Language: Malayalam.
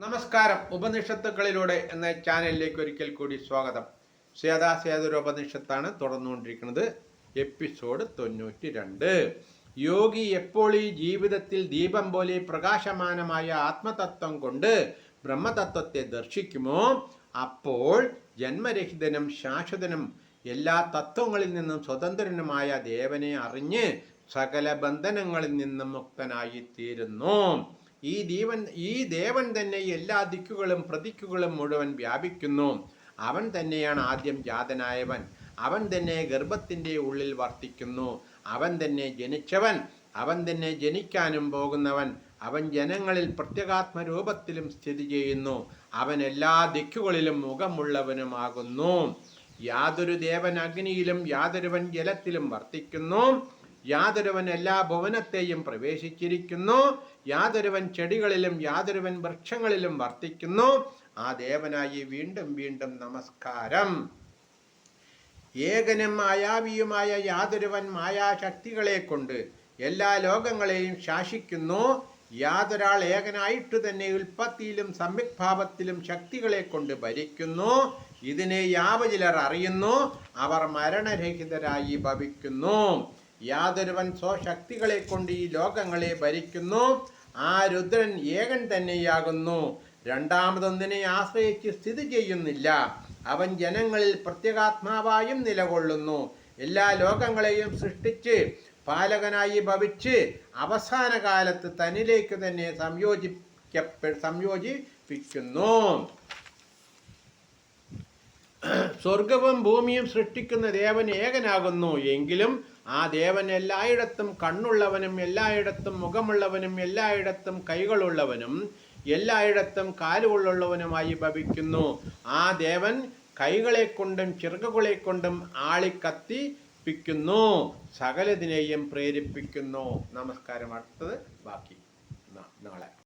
നമസ്കാരം. ഉപനിഷത്തുക്കളിലൂടെ എന്ന ചാനലിലേക്ക് ഒരിക്കൽ കൂടി സ്വാഗതം. ശ്വേതാശ്വേതരോപനിഷത്താണ് തുടർന്നുകൊണ്ടിരിക്കുന്നത്. എപ്പിസോഡ് 92. യോഗി എപ്പോൾ ഈ ജീവിതത്തിൽ ദീപം പോലെ പ്രകാശമാനമായ ആത്മതത്വം കൊണ്ട് ബ്രഹ്മതത്വത്തെ ദർശിക്കുമോ അപ്പോൾ ജന്മരഹിതനും ശാശ്വതനും എല്ലാ തത്വങ്ങളിൽ നിന്നും സ്വതന്ത്രനുമായ ദേവനെ അറിഞ്ഞ് സകല ബന്ധനങ്ങളിൽ നിന്നും മുക്തനായി തീരുന്നു. ഈ ദേവൻ തന്നെ എല്ലാ ദിക്കുകളും പ്രതിക്കുകളും മുഴുവൻ വ്യാപിക്കുന്നു. അവൻ തന്നെയാണ് ആദ്യം ജാതനായവൻ. അവൻ തന്നെ ഗർഭത്തിൻ്റെ ഉള്ളിൽ വർത്തിക്കുന്നു. അവൻ തന്നെ ജനിച്ചവൻ. അവൻ തന്നെ ജനിക്കാനും പോകുന്നവൻ. അവൻ ജനങ്ങളിൽ പ്രത്യേകാത്മരൂപത്തിലും സ്ഥിതി ചെയ്യുന്നു. അവൻ എല്ലാ ദിക്കുകളിലും മുഖമുള്ളവനുമാകുന്നു. യാതൊരു ദേവൻ അഗ്നിയിലും യാതൊരുവൻ ജലത്തിലും വർത്തിക്കുന്നു. യാതൊരുവൻ എല്ലാ ഭുവനത്തെയും പ്രവേശിച്ചിരിക്കുന്നു. യാതൊരുവൻ ചെടികളിലും യാതൊരുവൻ വൃക്ഷങ്ങളിലും വർത്തിക്കുന്നു. ആ ദേവനായി വീണ്ടും വീണ്ടും നമസ്കാരം. ഏകനും മായാവിയുമായ യാതൊരുവൻ മായാശക്തികളെ കൊണ്ട് എല്ലാ ലോകങ്ങളെയും ശാസിക്കുന്നു. യാതൊരാൾ ഏകനായിട്ടു തന്നെ ഉൽപ്പത്തിയിലും സംവിഗ്ഭാവത്തിലും ശക്തികളെ കൊണ്ട് ഭരിക്കുന്നു. ഇതിനെ യാവചിലർ അറിയുന്നു. അവർ മരണരഹിതരായി ഭവിക്കുന്നു. യാതൊരുവൻ സ്വശക്തികളെ കൊണ്ട് ഈ ലോകങ്ങളെ ഭരിക്കുന്നു. ആ രുദ്രൻ ഏകൻ തന്നെയാകുന്നു. രണ്ടാമതൊന്നിനെ ആശ്രയിച്ച് സ്ഥിതി ചെയ്യുന്നില്ല. അവൻ ജനങ്ങളിൽ പ്രത്യേകാത്മാവായും നിലകൊള്ളുന്നു. എല്ലാ ലോകങ്ങളെയും സൃഷ്ടിച്ച് പാലകനായി ഭവിച്ച് അവസാന കാലത്ത് തന്നിലേക്ക് തന്നെ സംയോജിപ്പിക്കുന്നു. സ്വർഗവും ഭൂമിയും സൃഷ്ടിക്കുന്ന ദേവൻ ഏകനാകുന്നു. എങ്കിലും ആ ദേവൻ എല്ലായിടത്തും കണ്ണുള്ളവനും എല്ലായിടത്തും മുഖമുള്ളവനും എല്ലായിടത്തും കൈകളുള്ളവനും എല്ലായിടത്തും കാലുകളുള്ളവനുമായി ഭവിക്കുന്നു. ആ ദേവൻ കൈകളെ കൊണ്ടും ചിറകുകളെ കൊണ്ടും ആളിക്കത്തിപ്പിക്കുന്നു. സകലതിനെയും പ്രേരിപ്പിക്കുന്നു. നമസ്കാരം. അടുത്തത് ബാക്കി നാളെ.